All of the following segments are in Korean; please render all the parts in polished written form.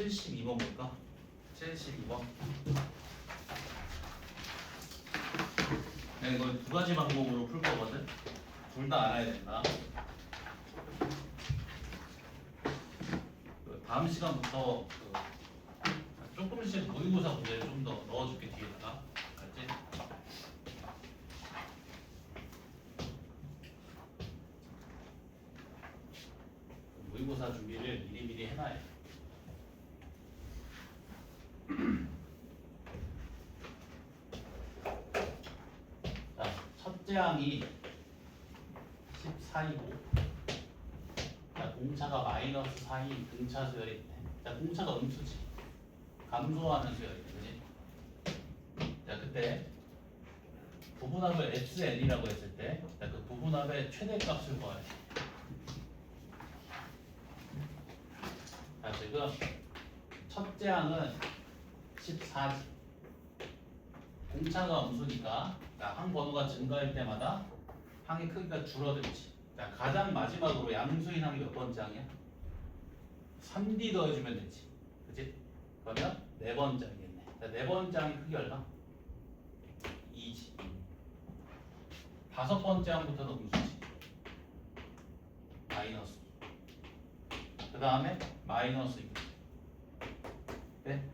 72번 볼까? 72번. 내가 이걸 두 가지 방법으로 풀 거거든. 둘 다 알아야 된다. 다음 시간부터 조금씩 모의고사 문제를 좀 더 넣어줄게 뒤에다가. 알지? 모의고사 준비를 미리미리 해놔야 돼. 자, 첫째 항이 14이고, 자, 공차가 마이너스 4인 등차 수열이 있네. 자, 공차가 음수지. 감소하는 수열이 있네. 그지? 자, 그때 부분합을 SN이라고 했을 때, 자, 그 부분합의 최대값을 구해야 돼. 자, 지금 첫째 항은 14지. 공차가 음수니까, 자, 항 번호가 증가할 때마다 항의 크기가 줄어들지. 자, 가장 마지막으로 양수인 항이 몇 번째 항이야? 3D 더해주면 되지. 그치? 그러면 네 번째 항이겠네. 자, 네 번째 항의 크기 얼마? 2지. 다섯 번째 항부터는 음수지. 마이너스 2. 그 다음에 마이너스 2. 네?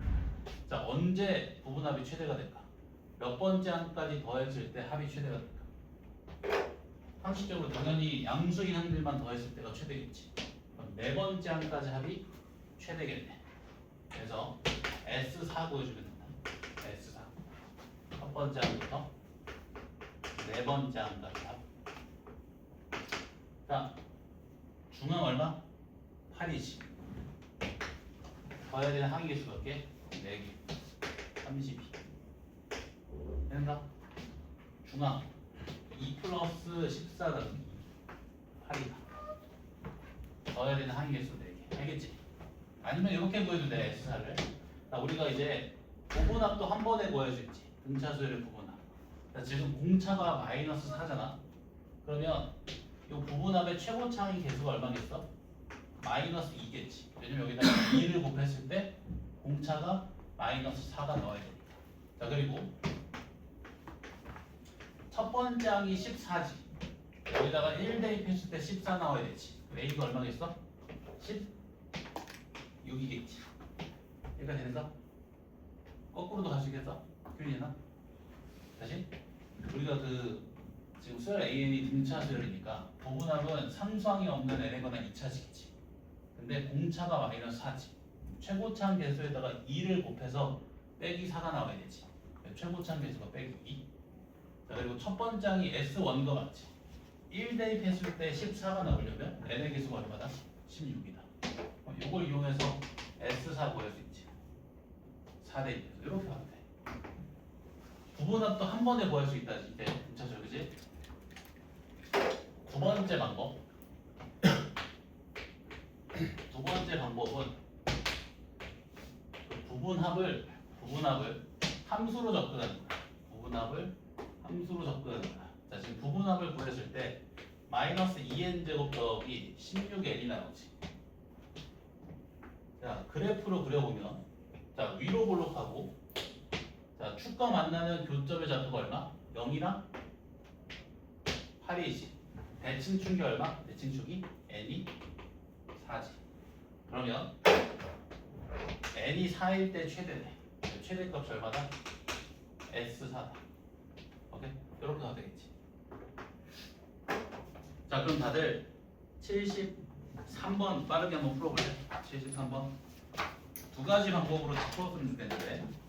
자, 언제 부분합이 최대가 될까? 몇 번째 항까지 더했을 때 합이 최대가 될까? 상식적으로 당연히 양수인 항들만 더했을 때가 최대겠지. 그럼 네 번째 항까지 합이 최대겠네. 그래서 S4 구해주면 된다. S4. 첫 번째 항부터 네 번째 항까지 합. 자, 중항 얼마? 8이지. 더해야 되는 항의 개수 몇 개? 4개. 32. 된다? 중항 2 플러스 14는 8이다. 더해야 되는 항의 개수 4개. 알겠지? 아니면 이렇게 구해도 돼, S사를. 자, 우리가 이제 부분합도 한 번에 구할 수 있지. 등차 수열의 부분합. 자, 지금 공차가 마이너스 4잖아. 그러면 이 부분합의 최고차항의 개수가 얼마겠어? 마이너스 2겠지. 왜냐면 여기다가 2를 곱했을 때 공차가 마이너스 4가 나와야 되니까. 자, 그리고 첫 번째 항이 14지. 여기다가 1 대입했을 때 14 나와야 되지. A가 얼마겠어? 16이겠지. 여기가 되는가? 거꾸로도 갈 수 있겠어? 틀리나? 다시? 우리가 지금 수열 AN이 등차 수열이니까 부분합은 상수항이 없는 n이거나 2차식이지. 근데 공차가 마이너스 4지. 최고차항 개수에다가 2를 곱해서 빼기 4가 나와야 되지. 최고차항 개수가 빼기 2. 자, 그리고 첫 번째 항이 S1과 같지. 1 대입했을 때 14가 나오려면 n의 개수가 얼마다? 16이다. 이걸 이용해서 S4 구할 수 있지. 4 대입해서 이렇게 하면 돼. 부분합도 한 번에 구할 수 있다. 이제 등차수열, 그지? 두 번째 방법. 두 번째 방법은 부분합을 함수로 접근하는 거야. 부분합을 함수로 접근하는 거야. 자, 지금 부분합을 구했을 때 마이너스 2n 제곱 더하기 16n이 나오지. 자, 그래프로 그려보면, 자, 위로 볼록하고, 자, 축과 만나는 교점의 좌표가 얼마? 0이랑 8이지. 대칭축이 얼마? 대칭축이 n이 4지. 그러면 n이 4일 때 최대네. 최대값이 얼마다? S4다. 오케이? 이렇게 가도 되겠지. 자, 그럼 다들 73번 빠르게 한번 풀어볼래? 73번. 두 가지 방법으로 다 풀었으면 좋겠는데.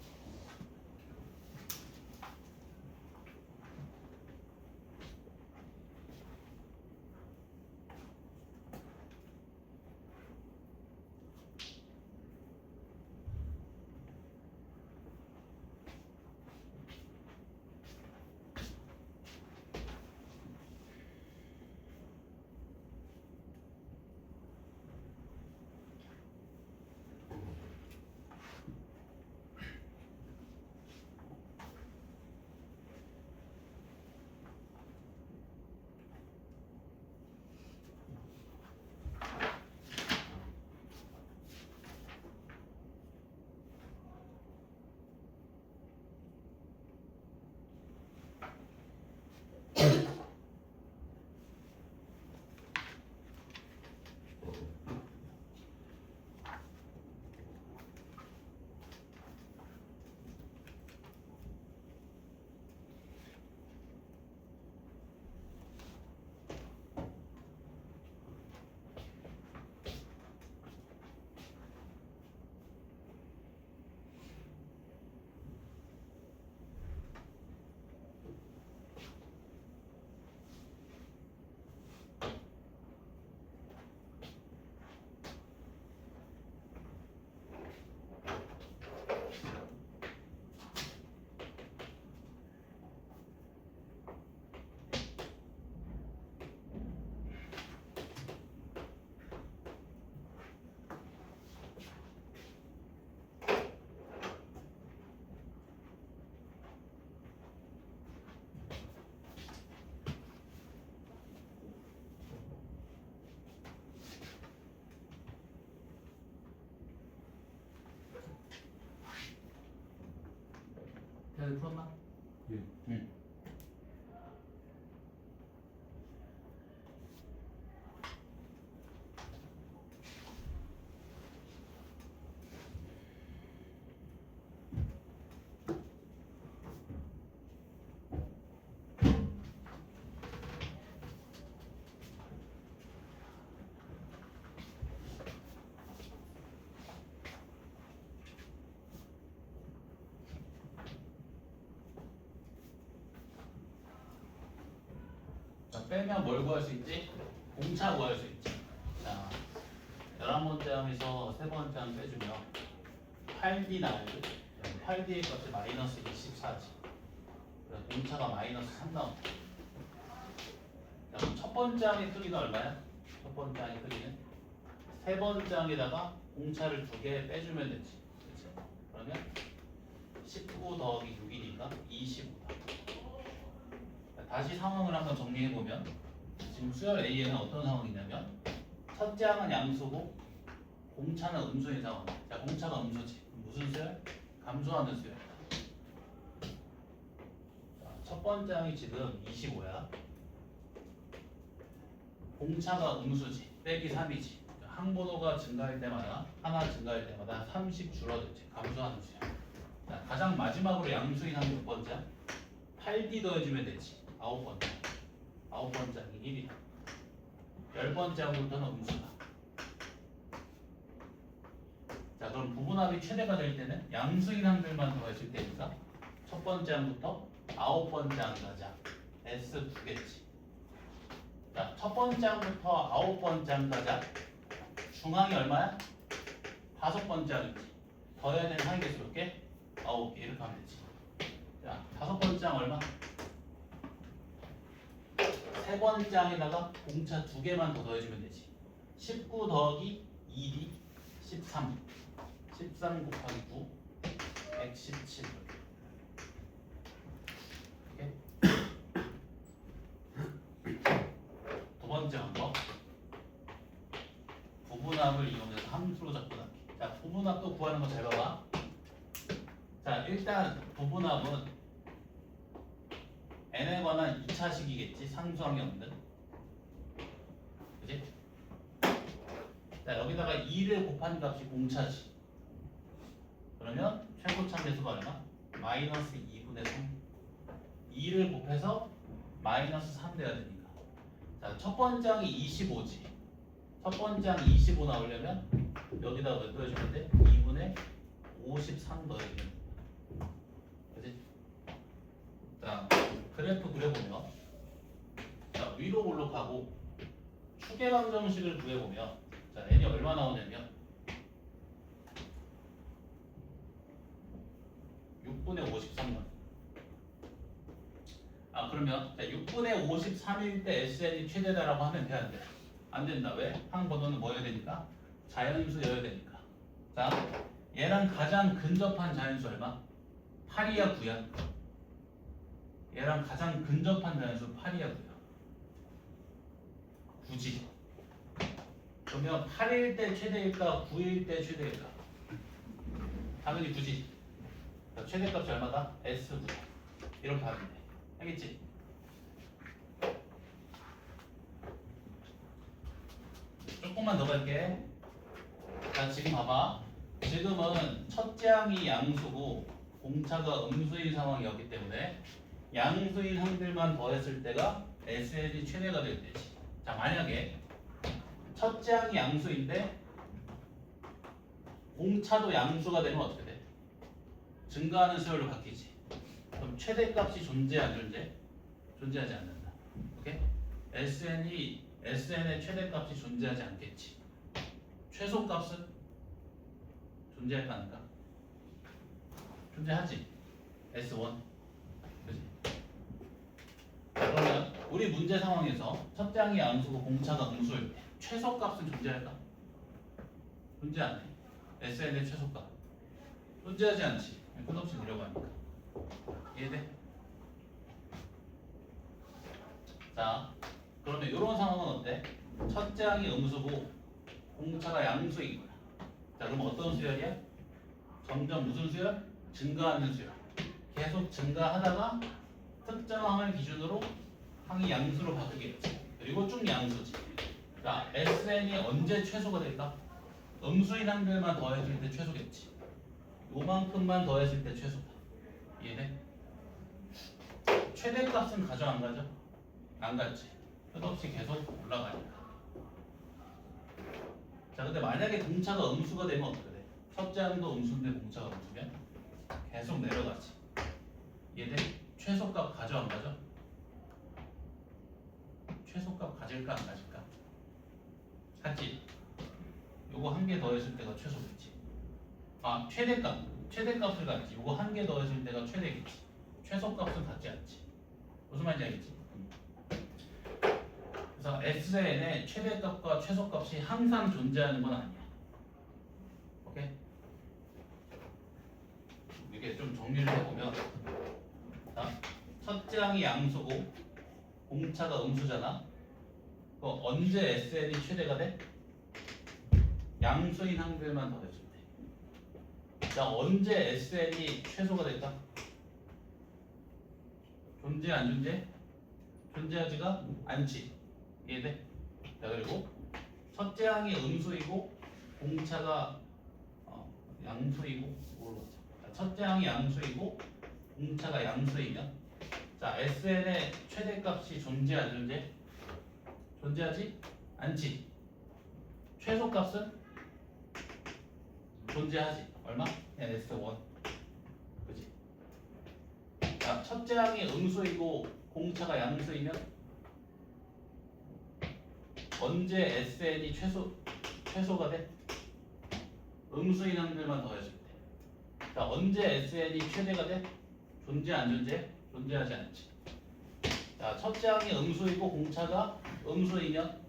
빼면 뭘 구할 수 있지? 공차 구할 수 있지. 자, 11번째 항에서 세 번째 항 빼주면 8D 나오고 8D의 값이 마이너스 24지. 그래서 공차가 마이너스 3 나온다. 자, 그럼 첫 번째 항의 크기는 얼마야? 첫 번째 항의 크기는 세 번째 항에다가 공차를 2개 빼주면 되지. 그치? 그러면 19 더하기 6이니까 25다. 다시 상황을 한번 정리해보면 지금 수열 A에는 어떤 상황이냐면 첫째 항은 양수고 공차는 음수인 상황. 자, 공차가 음수지. 무슨 수열? 감소하는 수열. 자, 첫 번째 항이 지금 25야. 공차가 음수지. 빼기 3이지. 항번호가 증가할 때마다 하나 증가할 때마다 3씩 줄어들지. 감소하는 수열. 자, 가장 마지막으로 양수인 항 몇 번째? 8D 더해주면 되지. 9번째. 9번째 항이 1이다. 10번째 항부터는 음수다. 자, 그럼 부분합이 최대가 될 때는 양수인 항들만 더했을 때니까 첫 번째 항부터 9번째 항까지 S 2개지. 자, 첫 번째 항부터 9번째 항까지 중항이 얼마야? 5번째 항이지. 더해야 되는 항의 개수 몇 개? 9개. 이렇게 하면 되지. 자, 5번째 항 얼마? 세 번째 항에다가 공차 2개만 더 더해주면 되지. 19 더하기 2D 13. 13 곱하기 9 117. 오케이? 두 번째 방법. 부분합을 이용해서 함수로 잡고 나기. 자, 부분합도 구하는 거 잘 봐봐. 자, 일단 부분합은 n에 관한 2차식이겠지. 상수항이 없는. 그지? 자, 여기다가 2를 곱한 값이 공차지. 그러면 최고차 계수가 얼마? 마이너스 2분의 3. 2를 곱해서 마이너스 3 돼야 되니까. 자, 첫 번째 항이 25지. 첫 번째 항 25 나오려면 여기다가 몇 더해주면 돼? 2분의 53 더해주면 돼. 그지? 자, 그래프 그려보면 자, 위로 볼록하고 추계방정식을 구해보면 자, n이 얼마 나오냐면 6분의 53만. 아, 그러면 자, 6분의 53일 때 SN이 최대다라고 하면 돼, 안 돼? 안 된다. 왜? 항번호는 뭐 해야 되니까? 자연수여야 되니까. 자, 얘랑 가장 근접한 자연수 얼마? 8이야 9야? 얘랑 가장 근접한 자연수 8이야 9야? 9지. 그러면 8일 때 최대일까? 9일 때 최대일까? 당연히 9지. 최대값이 얼마다? S9. 이렇게 하면 돼. 알겠지? 조금만 더 갈게. 자, 지금 봐봐. 지금은 첫째 항이 양수고 공차가 음수인 상황이었기 때문에 양수인 항들만 더했을 때가 SN이 최대가 될 때지. 자, 만약에 첫째 항이 양수인데 공차도 양수가 되면 어떻게 돼? 증가하는 수열로 바뀌지. 그럼 최대값이 존재 안 존재? 존재하지 않는다. 오케이? SN의 최대값이 존재하지 않겠지. 최소값은 존재할까 하니까? 존재하지. S1. 그지? 그러면 우리 문제 상황에서 첫째 항이 양수고 공차가 음수일 때 최소값은 존재할까? 존재 안 해. SN의 최소값. 존재하지 않지. 끝없이 내려가니까. 이해돼? 자, 그러면 이런 상황은 어때? 첫째 항이 음수고 공차가 양수인 거야. 자, 그럼 어떤 수열이야? 점점 무슨 수열? 증가하는 수열. 계속 증가하다가 특정 항을 기준으로 항이 양수로 바뀌겠지. 그리고 쭉 양수지. 자, SN이 언제 최소가 될까? 음수인 항들만 더해줄 때 최소겠지. 요만큼만 더했을 때 최소다. 이해돼? 최대값은 가져 안 가져? 안 갔지. 끝없이 계속 올라가니까. 자, 근데 만약에 공차가 음수가 되면 어떻게 돼? 첫째 항도 음수인데 공차가 음수면 계속 내려가지. 이해돼? 최소값 가져 안 가져? 최소값 가질까 안 가질까? 같지? 요거 한 개 더했을 때가 최소겠지. 아 최대값을 갖지. 요거 한 개 더했을 때가 최대겠지. 최소값은 갖지 않지. 무슨 말인지 알겠지? 그래서 SN의 최대값과 최소값이 항상 존재하는 건 아니야. 오케이? 이게 좀 정리를 해보면, 자, 첫째 항이 양수고 공차가 음수잖아. 그럼 언제 SN이 최대가 돼? 양수인 항들만 더해줄 때. 자, 언제 SN이 최소가 될까? 존재 안 존재? 존재하지가 않지. 이해돼? 자, 그리고 첫째 항이 음수이고 공차가 양수이고 뭘로 하자. 첫째 항이 양수이고 공차가 양수이면, 자, SN의 최대값이 존재 안 존재? 존재하지 않지. 최소값은 존재하지. 얼마? S1. 그지? 자, 첫째 항이 음수이고 공차가 양수이면 언제 SN이 최소가 돼? 음수인 항들만 더해줄 때. 자, 언제 SN이 최대가 돼? 존재 안 존재? 존재하지 않지. 자, 첫째 항이 음수이고 공차가 음수이면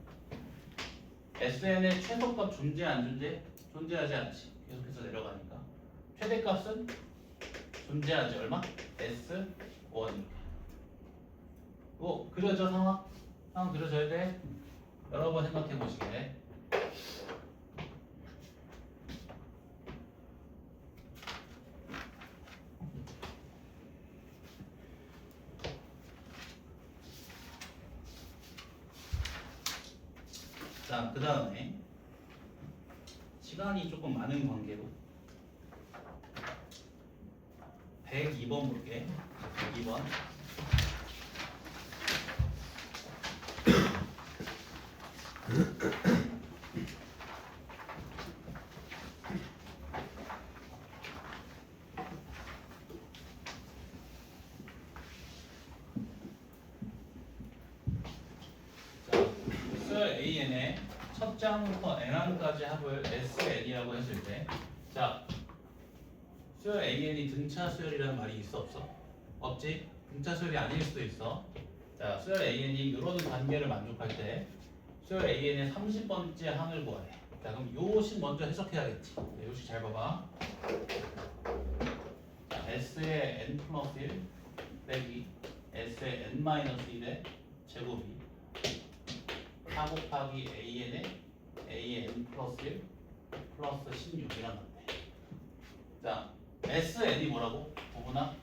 SN의 최소값 존재 안 존재? 존재하지 않지. 계속해서 내려가니까 최대값은 존재하지. 얼마? S1. 뭐 그려져 상황 그려져야 돼. 여러 번 생각해 보시게. 자, 그 다음에 시간이 조금 많은 관계로 102번 볼게. 102번. AN의 첫 장부터 n항까지 합을 SN이라고 했을 때, 자, 수열 AN이 등차 수열이라는 말이 있어 없어? 없지? 등차 수열이 아닐 수도 있어. 자, 수열 AN이 이런 관계를 만족할 때 수열 AN의 30번째 항을 구하래. 자, 그럼 요식 먼저 해석해야겠지. 네, 요식 잘 봐봐. 자, S의 n 플러스 1 빼기 S의 n 마이너스 1의 제곱이 4 곱하기 AN의 AN 플러스 1 플러스 16이란 건데. 자, SN이 뭐라고? 보구나.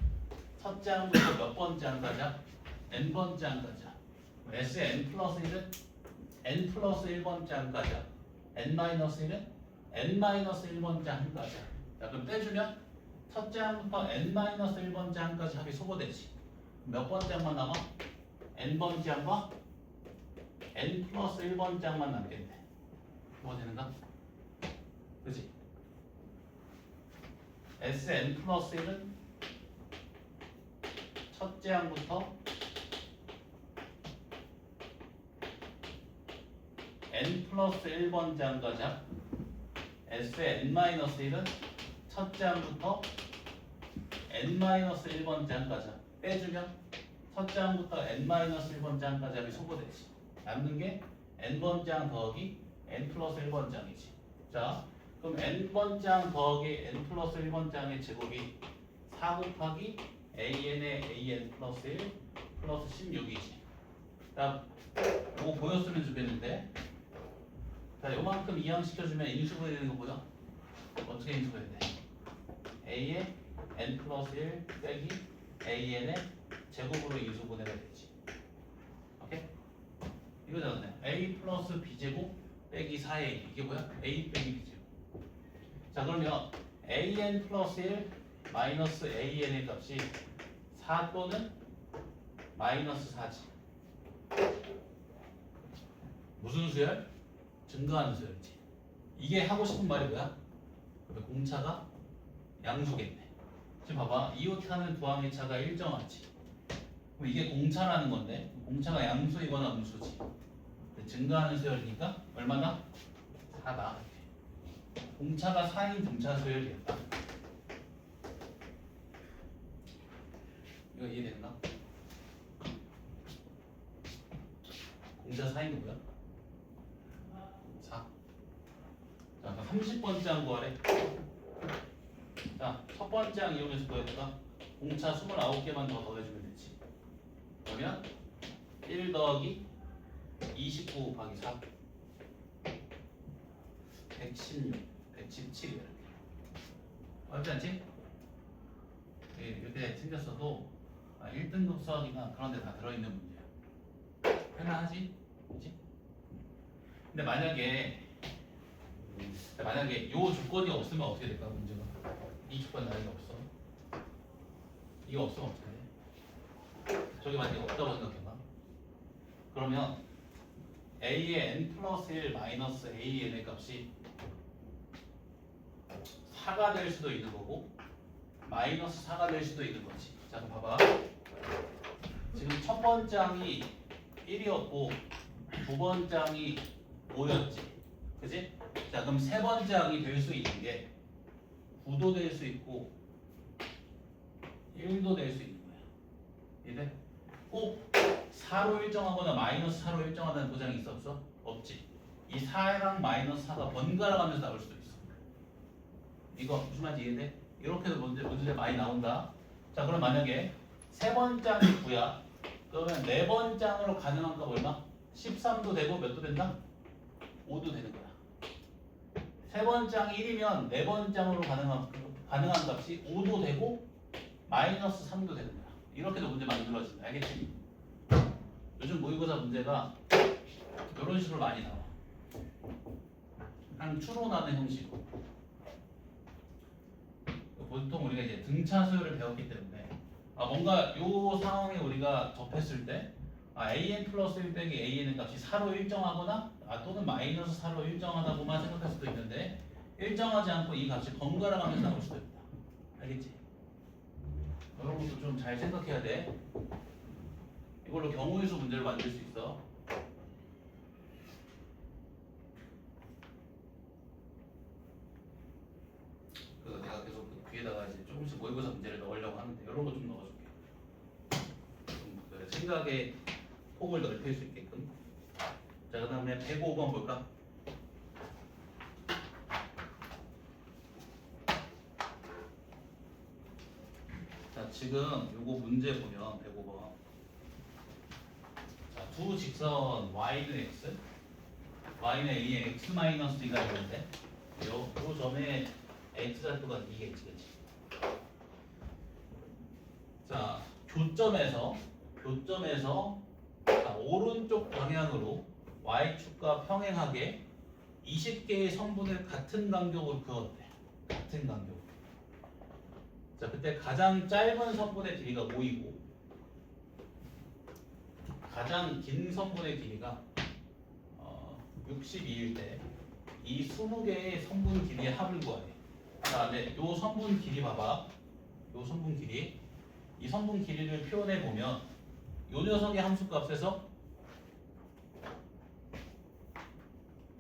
첫째 항부터 몇 번째 항까지야? n번째 항까지야. SN 플러스 1은 n 플러스 1번째 항까지야. n 마이너스 1은 n 마이너스 1번째 항까지야. 자, 그럼 떼주면 첫째 항부터 n 마이너스 1번째 항까지 합이 소거되지. 몇 번째 항만 남아? n번째 항과 n 플러스 1번째 항만 남겠네. 뭐가 되는가? 그치? Sn 플러스 1은 첫째 항부터 n 플러스 1번째 항까지. Sn 마이너스 1은 첫째 항부터 n 마이너스 1번째 항까지. 빼주면 첫째 항부터 n 마이너스 1번째 항까지 합이 소거되지. 남는 게 n번째 항 더하기 n 플러스 1번째 항이지. 자, 그럼 n번째 항 더하기 n 플러스 1번째 항의 제곱이 4 곱하기 an의 an 플러스 1 플러스 16이지. 자, 이거 보였으면 좋겠는데, 자, 요만큼 이항시켜주면 인수분해 되는 거 보죠? 어떻게 인수분해 돼? a의 n 플러스 1 빼기 an의 제곱으로 인수분해가 되지. 오케이? 이거잖아요. a 플러스 b제곱 빼기 4a. 이게 뭐야? a 빼기 b제곱. 자, 그러면 an 플러스 1 마이너스 an의 값이 4 또는 마이너스 4지. 무슨 수열? 증가하는 수열이지. 이게 하고 싶은 말이 뭐야? 그러면 공차가 양수겠네. 지금 봐봐. 이웃하는 두 항의 차가 일정하지. 그럼 이게 공차라는 건데 공차가 양수이거나 음수지. 증가하는 수열이니까 얼마나? 4다. 공차가 4인 등차 수열이겠다. 이거 이해됐나? 공차 4인 누구야? 4. 자, 30번째 한 거래. 자, 첫 번째 항 이용해서 구해볼까? 공차 29개만 더 더해주면 되지. 그러면 1 더하기 29 곱하기 4 116, 117 이렇게. 어렵지 않지? 예, 이렇게 생겼어도 1등급 수학이나 그런 데 다 들어있는 문제야. 할만하지? 그치? 근데 만약에 요 조건이 없으면 어떻게 될까? 문제가 이 조건 나이가 없어. 이거 없으면 어떻게 해? 저기 만약에 없다고 생각해봐. 그러면 a의 n 플러스 1 마이너스 an의 값이 4가 될 수도 있는 거고 마이너스 4가 될 수도 있는 거지. 자, 그럼 봐봐. 지금 첫 번째 항이 1이었고 두 번째 항이 5였지. 그지? 자, 그럼 세 번째 항이 될 수 있는 게 9도 될 수 있고 1도 될 수 있는 거야. 이해돼? 꼭 4로 일정하거나 마이너스 4로 일정하다는 보장이 있어 없어? 없지. 이 4랑 마이너스 4가 번갈아 가면서 나올 수도 있어. 이거 무슨 말인지 이해돼? 이렇게도 문제 많이 나온다. 자, 그럼 만약에 세 번째 항이 9야. 그러면 네 번째 항으로 가능한 값 얼마? 13도 되고 몇 도 된다? 5도 되는 거야. 세 번째 항이 1이면 네 번째 항으로 가능한 값이 5도 되고 마이너스 3도 되는 거야. 이렇게도 문제 만들어진다. 알겠지? 요즘 모의고사 문제가 이런 식으로 많이 나와. 한 추론하는 형식으로. 보통 우리가 이제 등차 수열을 배웠기 때문에 뭔가 요 상황에 우리가 접했을 때 an 플러스 1 빼기 an의 값이 4로 일정하거나 또는 마이너스 4로 일정하다고만 생각할 수도 있는데 일정하지 않고 이 값이 번갈아 가면서 나올 수도 있다. 알겠지? 이런 것도 좀 잘 생각해야 돼. 이걸로 경우의 수 문제를 만들 수 있어. 내가 계속 그 뒤에다가 이제 조금씩 모의고사 문제를 넣으려고 하는데 이런 거 좀 넣어줄게. 좀 생각의 폭을 넓힐 수 있게끔. 자, 그 다음에 105번 볼까? 자, 지금 요거 문제 보면 105번. 자, 두 직선 y는 x, y는 a의 x-2가 있는데 요 점에 x좌표가 2겠지, 그치? 자, 교점에서 오른쪽 방향으로 y축과 평행하게 20개의 선분을 같은 간격으로 그었대. 같은 간격. 자, 그때 가장 짧은 선분의 길이가 5이고 가장 긴 선분의 길이가 62일 때 이 20개의 선분 길이의 합을 구하래. 자, 네, 요 선분 길이 봐봐. 요 선분 길이. 이 선분 길이를 표현해 보면 요 녀석의 함수값에서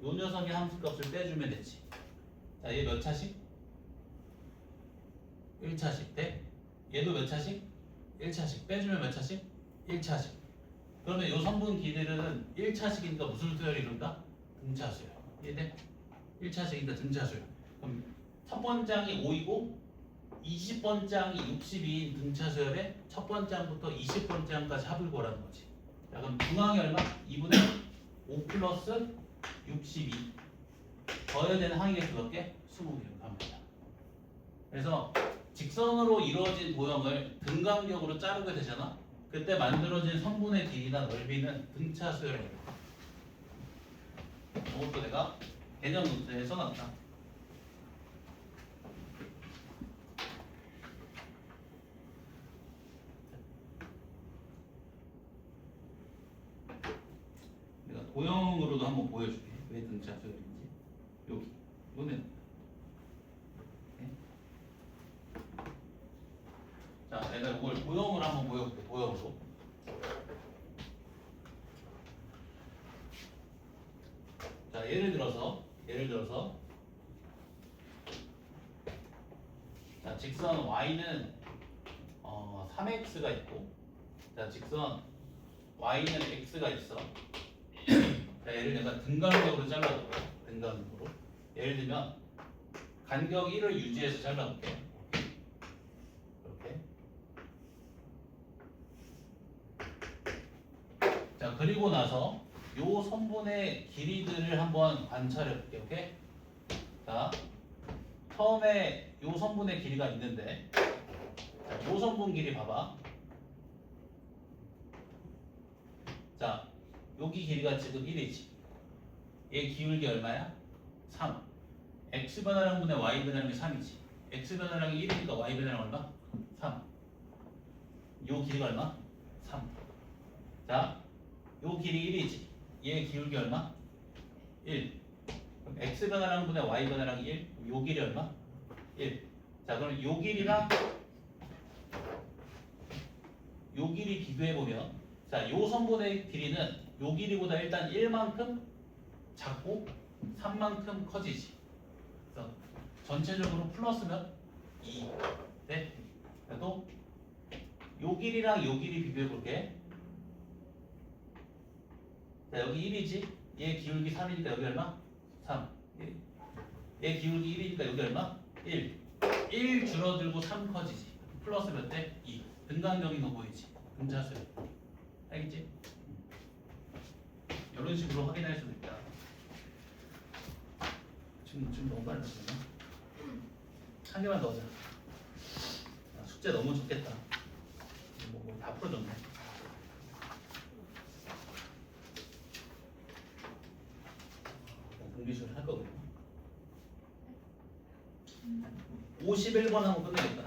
요 녀석의 함수값을 빼주면 되지. 자, 얘 몇 차씩? 1차씩 돼? 얘도 몇 차씩? 1차씩. 빼주면 몇 차씩? 1차씩. 그러면 요 선분 길이는 1차씩이니까 무슨 수열이 이룬다? 등차 수열. 이해돼? 1차씩이니까 등차 수열. 그럼 첫 번째 항이 5이고 20번째 항이 62인 등차 수열에 첫 번째 항부터 20번째 항까지 합을 구하라는 거지. 자, 그럼 중항이 얼마? 2분의 5 플러스 62. 더해야 되는 항이 몇 개? 20개 합니다. 그래서 직선으로 이루어진 도형을 등간격으로 자르게 되잖아. 그때 만들어진 선분의 길이나 넓이는 등차 수열입니다. 이것도 내가 개념 노트에 써놨다. 내가 도형으로도 한번 보여줄게. 왜 등차 수열인지. 여기. 이거는 자, 내가 이걸 도형으로 한번 보여볼게. 도형으로. 자, 예를 들어서 자, 직선 y는 3x가 있고, 자, 직선 y는 x가 있어. 자, 예를 들면 등간격으로 잘라볼게. 등간격으로. 예를 들면 간격 1을 유지해서 잘라볼게. 이렇게. 자, 그리고 나서 요 선분의 길이들을 한번 관찰해 볼게요. 오케이? 자, 처음에 요 선분의 길이가 있는데, 자, 요 선분 길이 봐봐. 자, 여기 길이가 지금 1이지. 얘 기울기 얼마야? 3. x 변화량 분의 y 변화량이 3이지. x 변화량이 1이니까 y 변화량 얼마? 3. 요 길이가 얼마? 3. 자, 요 길이 1이지. 얘 기울기 얼마? 1. 그럼 x 변화량 분의 y 변화량이 1. 요 길이 얼마? 1. 자, 그럼 요 길이랑 요 길이 비교해 보면, 자, 요 선분의 길이는 요 길이보다 일단 1만큼 작고 3만큼 커지지. 그래서 전체적으로 플러스면 2. 네. 또 요 길이랑 요 길이 비교해 볼게. 자, 여기 1이지. 얘 기울기 3이니까 여기 얼마? 3. 얘 기울기 1이니까 여기 얼마? 1. 1 줄어들고 3 커지지. 플러스 몇 대? 2. 등간격이 너 보이지? 등차수. 알겠지? 이런 식으로 확인할 수도 있다. 지금 너무 빨리 했나? 한 개만 더 하자. 아, 숙제 너무 좋겠다. 다 풀어줬네. 공기술 할 거거든요. 51번 하면 끝내겠다.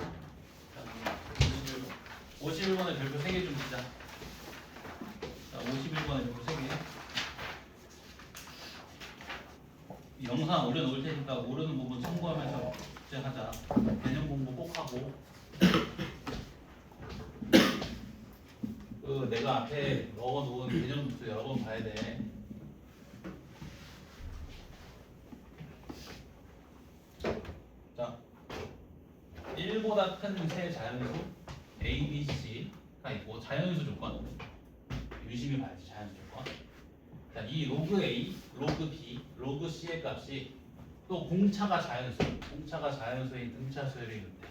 51번에 별표 3개 좀 주자. 자, 51번에 별표 3개. 영상 올려놓을 테니까 모르는 부분 참고하면서 숙제하자. 개념 공부 꼭 하고. 내가 앞에 넣어놓은 개념도 여러 번 봐야 돼. 자, 1보다 큰 세 자연수 A, B, C가 있고, 자연수 조건 유심히 봐야지. 자연수 조건. 자, 이 로그 A, 로그 B, 로그 C의 값이 또 공차가 자연수인 등차수열을 이룬대.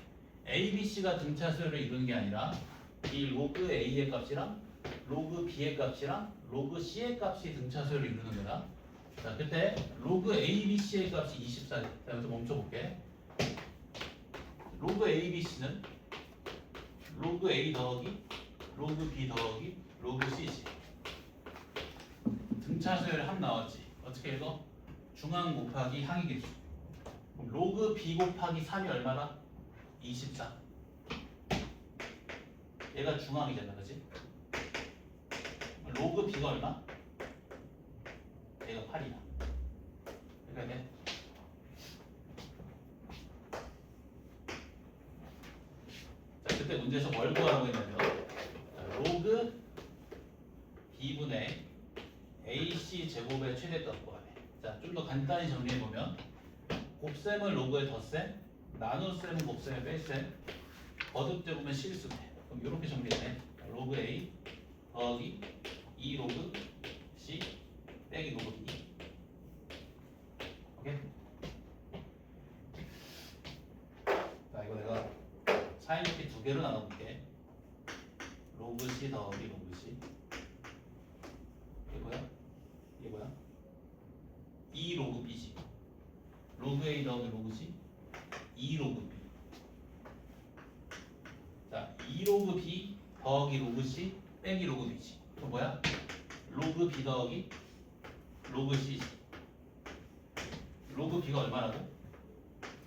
A, B, C가 등차수열을 이루는 게 아니라 이 로그 A의 값이랑 로그 B의 값이랑 로그 C의 값이 등차수열을 이루는 거다. 자, 그때 로그 A, B, C의 값이 24. 자, 여기서 멈춰볼게. 로그 A, B, C는 로그 A 더하기 로그 B 더하기 로그 C지. 등차수열 합 나왔지. 어떻게 읽어? 중앙 곱하기 항의 개수. 그럼 로그 B 곱하기 3이 얼마나? 24. 얘가 중앙이잖아, 그렇지? 로그 B가 얼마? 얘가 8이야. 그러니까 이게 자, 그때 문제에서 뭘 구하라고 했냐면, 자, 로그 B분의 AC 제곱의 최대값 구하래. 자, 좀 더 간단히 정리해 보면, 곱셈을 로그에 덧셈, 나눗셈은 곱셈에 뺄셈, 거듭제곱은 실수네. 그럼 이렇게 정리해. 로그 A 더하기 2 로그 C 빼기 로그 B. 오케이? 자, 이거 내가 사인이렇게 두 개로 나눠볼게. 로그 C 더하기 로그 C. 이게 뭐야? 이게 뭐야? 2 로그 B지. 로그 A 더하기 로그 C 2 로그 B. 자, 2 로그 B 더하기 로그 C 빼기 로그 B지. 그럼 뭐야? 로그 B 더하기 로그 C지. 로그 B가 얼마라고?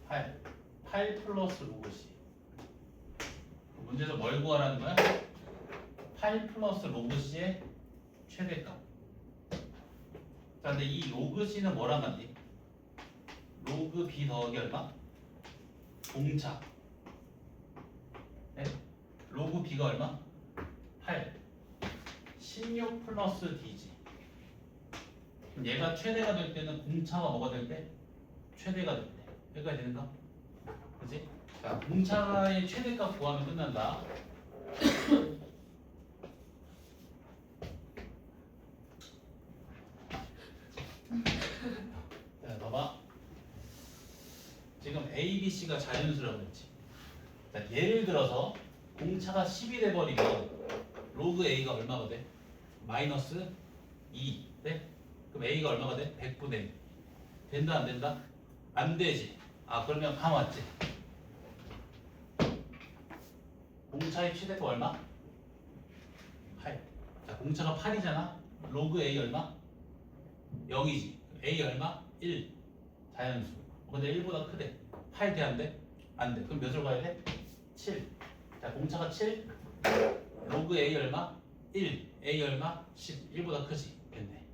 8. 8 플러스 로그 C. 문제에서 뭘 구하라는 거야? 8 플러스 로그 C의 최대값. 자, 근데 이 로그 C는 뭐랑 같니? 로그 B 더하기 얼마? 공차. 네? 로그 B가 얼마? 8. 16 플러스 D지. 그럼 얘가 최대가 될 때는 공차가 뭐가 될 때? 최대가 될 때. 여기까지 되는가? 그치? 자, 공차의 최대값 구하면 끝난다. 자, 봐봐. 지금 A, B, C가 자연수라고 했지. 자, 예를 들어서 공차가 10이 돼버리면 로그 A가 얼마가 돼? 마이너스 2. 네? 그럼 A가 얼마가 돼? 100분의 1. 된다 안 된다? 안 되지. 아 그러면 감 왔지. 공차의 최대값 얼마? 8. 자 공차가 8이잖아. 로그 A 얼마? 0이지. A 얼마? 1. 자연수. 근데 1보다 크대. 8 돼 안 돼? 안 돼. 그럼 몇으로 가야 돼? 7. 자 공차가 7. 로그 A 얼마? 1. A 얼마? 10. 1보다 크지. 됐네.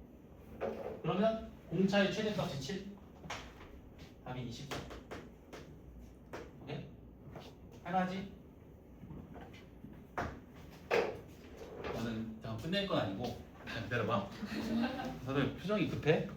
그러면 공차의 최대값이 7. 답이 20. 오케이? 하나지? 나는 잠깐 끝낼 건 아니고 그냥 기다려봐. 다들 표정이 급해?